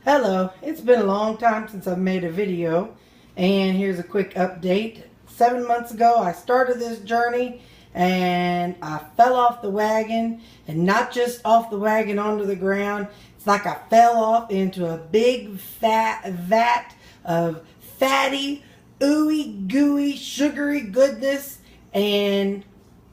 Hello, it's been a long time since I've made a video, and here's a quick update. 7 months ago I started this journey and I fell off the wagon, and not just off the wagon onto the ground. It's like I fell off into a big fat vat of fatty, ooey gooey, sugary goodness, and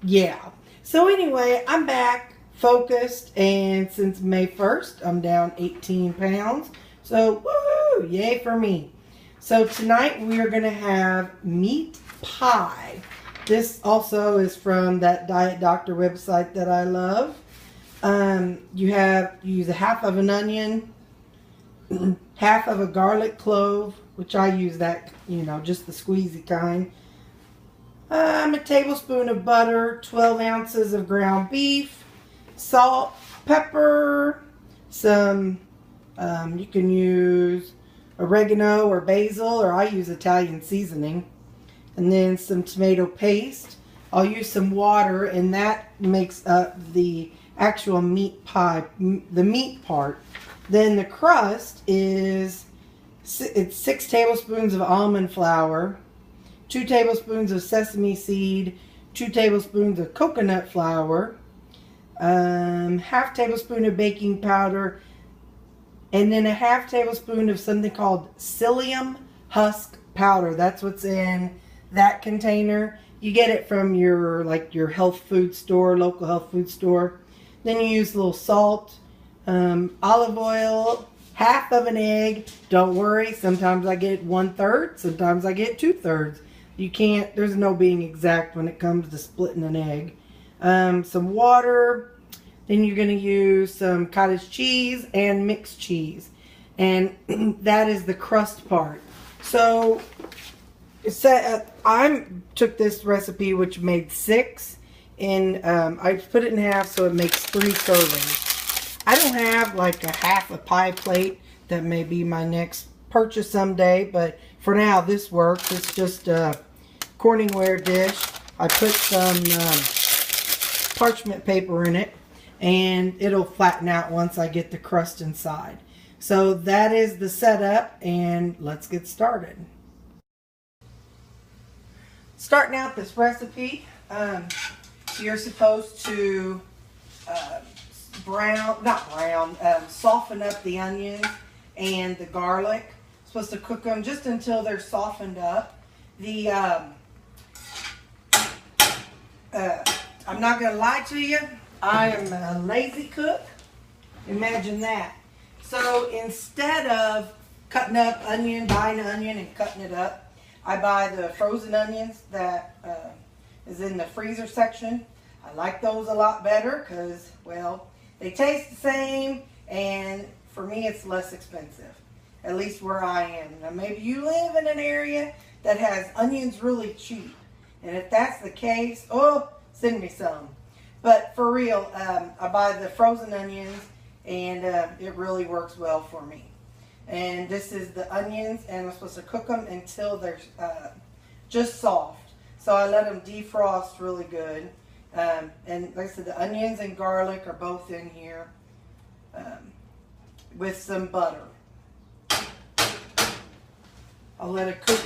yeah. So anyway, I'm back focused, and since May 1st I'm down 18 pounds, so woohoo, yay for me. So tonight we are going to have meat pie. This also is from that Diet Doctor website that I love. You use a half of an onion, half of a garlic clove, which I use that, just the squeezy kind. A tablespoon of butter, 12 ounces of ground beef, salt, pepper, some, you can use oregano or basil, or I use Italian seasoning, and then some tomato paste. I'll use some water, and that makes up the actual meat pie, the meat part. Then the crust it's 6 tablespoons of almond flour, 2 tablespoons of sesame seed, 2 tablespoons of coconut flour, half tablespoon of baking powder, and then a half tablespoon of something called psyllium husk powder. That's what's in that container. You get it from your health food store, local health food store. Then you use a little salt, olive oil, half of an egg. Don't worry, sometimes I get 1/3, sometimes I get 2/3. There's no being exact when it comes to splitting an egg. Some water. Then you're going to use some cottage cheese and mixed cheese. And that is the crust part. So I took this recipe, which made 6, and I put it in half so it makes 3 servings. I don't have like a half a pie plate. That may be my next purchase someday, but for now this works. It's just a Corningware dish. I put some parchment paper in it, and it'll flatten out once I get the crust inside. So that is the setup, and let's get started. Starting out this recipe, you're supposed to soften up the onions and the garlic. Supposed to cook them just until they're softened up. I'm not going to lie to you, I am a lazy cook. Imagine that. So instead of cutting up onion, buying an onion and cutting it up, I buy the frozen onions that is in the freezer section. I like those a lot better because, well, they taste the same, and for me it's less expensive, at least where I am. Now maybe you live in an area that has onions really cheap, and if that's the case, oh, send me some. But for real, I buy the frozen onions, and it really works well for me. And this is the onions, and I'm supposed to cook them until they're just soft. So I let them defrost really good. And like I said, the onions and garlic are both in here with some butter. I'll let it cook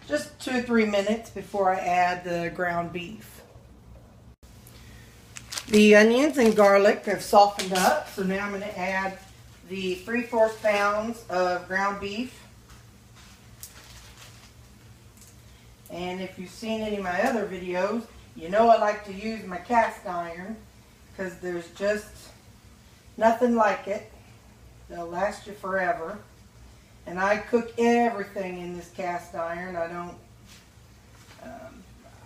just 2 or 3 minutes before I add the ground beef. The onions and garlic have softened up, so now I'm going to add the 3/4 pounds of ground beef. And if you've seen any of my other videos, you know I like to use my cast iron because there's just nothing like it. They'll last you forever. And I cook everything in this cast iron. I don't,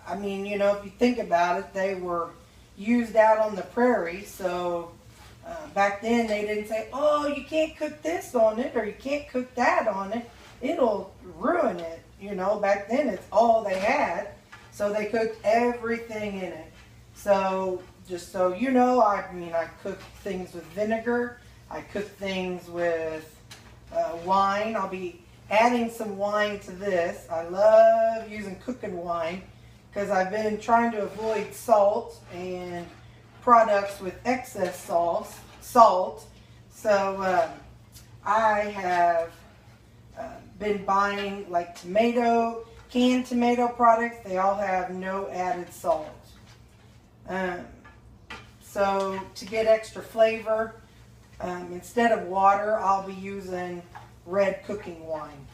if you think about it, they were used out on the prairie, so back then they didn't say, oh, you can't cook this on it, or you can't cook that on it, it'll ruin it. Back then it's all they had, so they cooked everything in it. So just so you know, I cook things with vinegar, I cook things with wine. I'll be adding some wine to this. I love using cooking wine because I've been trying to avoid salt and products with excess salt. So I have been buying like canned tomato products. They all have no added salt. So to get extra flavor, instead of water, I'll be using red cooking wine.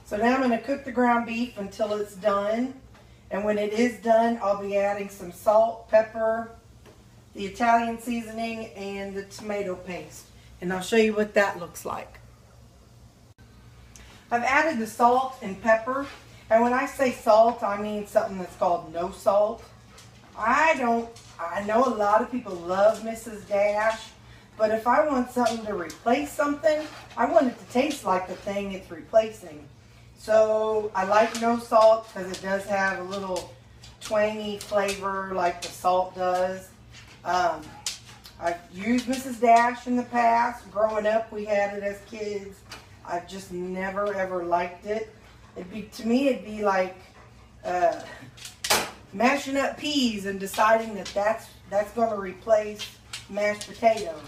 So now I'm going to cook the ground beef until it's done. And when it is done, I'll be adding some salt, pepper, the Italian seasoning, and the tomato paste. And I'll show you what that looks like. I've added the salt and pepper. And when I say salt, I mean something that's called no salt. I know a lot of people love Mrs. Dash, but if I want something to replace something, I want it to taste like the thing it's replacing. So I like no salt because it does have a little twangy flavor like the salt does. I've used Mrs. Dash in the past. Growing up, we had it as kids. I've just never ever liked it. To me, it'd be like mashing up peas and deciding that that's going to replace mashed potatoes.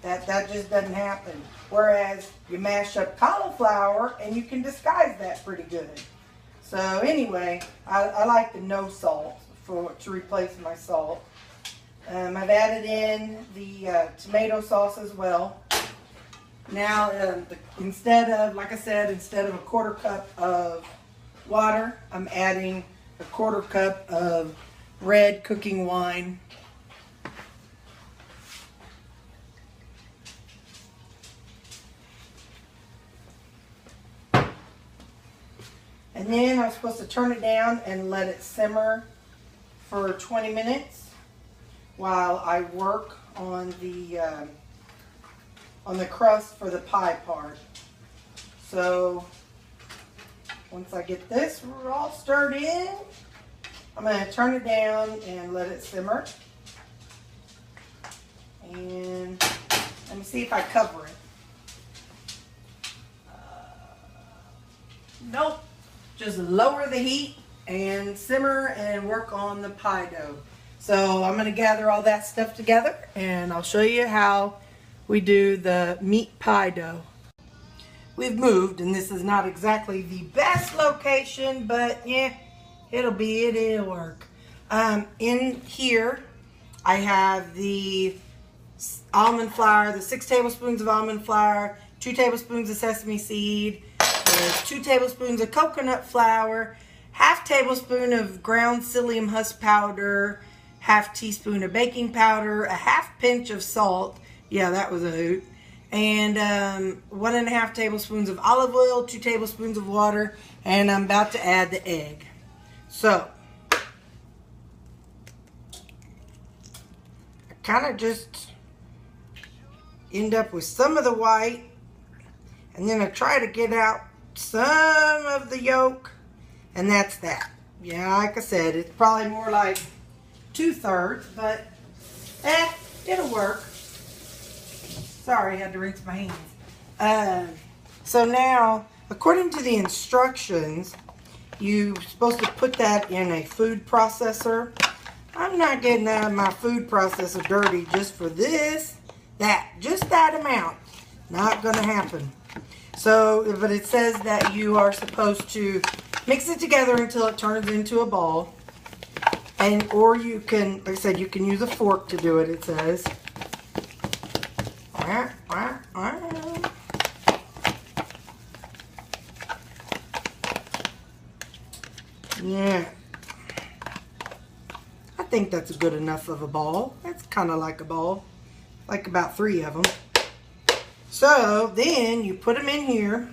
That just doesn't happen. Whereas you mash up cauliflower and you can disguise that pretty good. So anyway, I like the no salt to replace my salt. I've added in the tomato sauce as well. Now, instead of a 1/4 cup of water, I'm adding a 1/4 cup of red cooking wine. And then I'm supposed to turn it down and let it simmer for 20 minutes while I work on the crust for the pie part. So once I get this all stirred in, I'm going to turn it down and let it simmer. And let me see if I cover it. Nope. Just lower the heat and simmer and work on the pie dough. So I'm going to gather all that stuff together and I'll show you how we do the meat pie dough. We've moved and this is not exactly the best location, but yeah, it'll work. In here I have the almond flour, the 6 tablespoons of almond flour, 2 tablespoons of sesame seed, 2 tablespoons of coconut flour, 1/2 tablespoon of ground psyllium husk powder, 1/2 teaspoon of baking powder, 1/2 pinch of salt. Yeah, that was a hoot. And 1 1/2 tablespoons of olive oil, 2 tablespoons of water, and I'm about to add the egg. So I kind of just end up with some of the white, and then I try to get out some of the yolk, and that's that. Yeah, like I said, it's probably more like 2/3, but it'll work. Sorry, I had to rinse my hands. So now, according to the instructions, you're supposed to put that in a food processor. I'm not getting my food processor dirty just for just that amount. Not gonna happen. So, but it says that you are supposed to mix it together until it turns into a ball. Or you can, like I said, you can use a fork to do it, it says. Yeah. I think that's good enough of a ball. That's kind of like a ball. Like about 3 of them. So then you put them in here.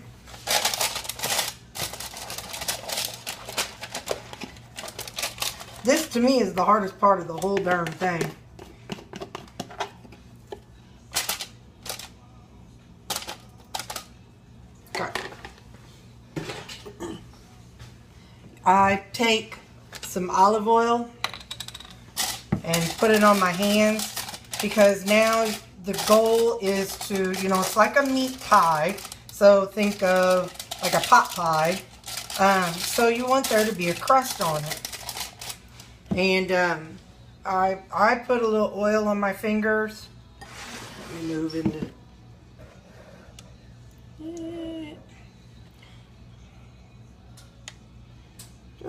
This to me is the hardest part of the whole darn thing. Okay. I take some olive oil and put it on my hands because now the goal is to, it's like a meat pie. So think of like a pot pie. So you want there to be a crust on it. And I put a little oil on my fingers. Let me move into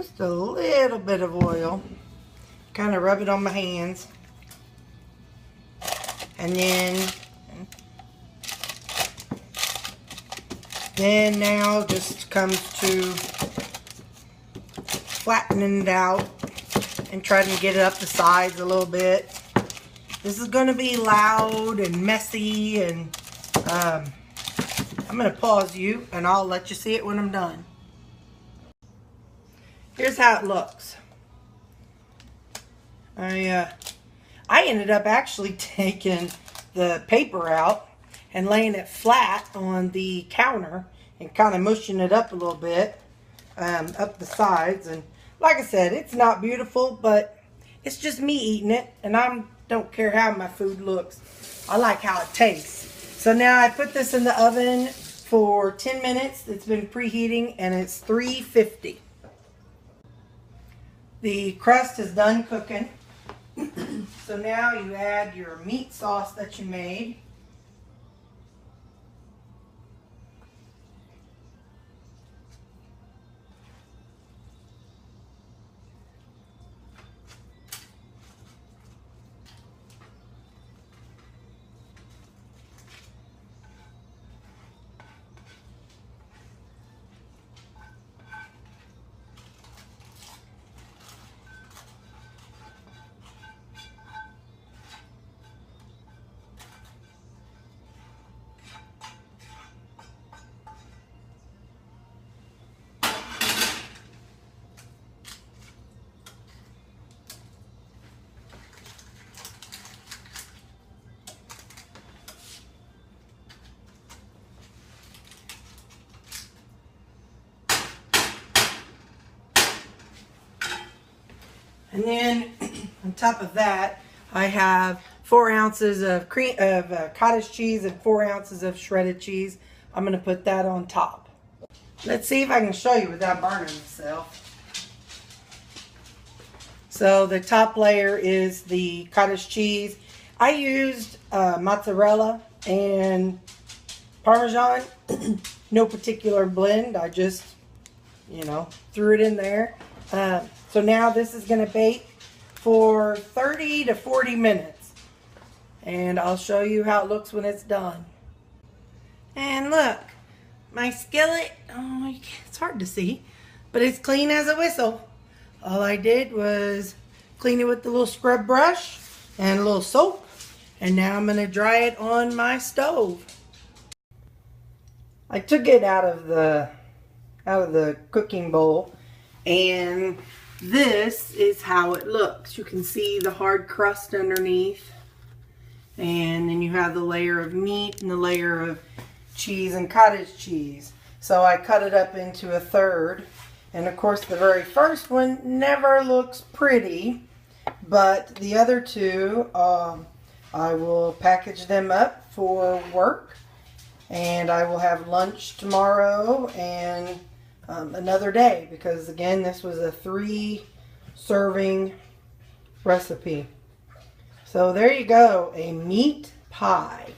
just a little bit of oil. Kind of rub it on my hands. And then now just comes to flattening it out and trying to get it up the sides a little bit. This is going to be loud and messy, and I'm going to pause you and I'll let you see it when I'm done. Here's how it looks. I ended up actually taking the paper out and laying it flat on the counter and kind of mushing it up a little bit up the sides. And like I said, it's not beautiful, but it's just me eating it, and I don't care how my food looks. I like how it tastes. So now I put this in the oven for 10 minutes. It's been preheating, and it's 350. The crust is done cooking. So now you add your meat sauce that you made. And then on top of that, I have 4 ounces of cottage cheese and 4 ounces of shredded cheese. I'm going to put that on top. Let's see if I can show you without burning myself. So the top layer is the cottage cheese. I used mozzarella and Parmesan. No particular blend. I just, threw it in there. So now this is going to bake for 30 to 40 minutes. And I'll show you how it looks when it's done. And look, my skillet, it's hard to see, but it's clean as a whistle. All I did was clean it with the little scrub brush and a little soap. And now I'm going to dry it on my stove. I took it out of the cooking bowl, and this is how it looks. You can see the hard crust underneath, and then you have the layer of meat and the layer of cheese and cottage cheese. So I cut it up into a third, and of course the very first one never looks pretty, but the other two I will package them up for work, and I will have lunch tomorrow and another day, because again, this was a 3-serving recipe. So there you go, a meat pie.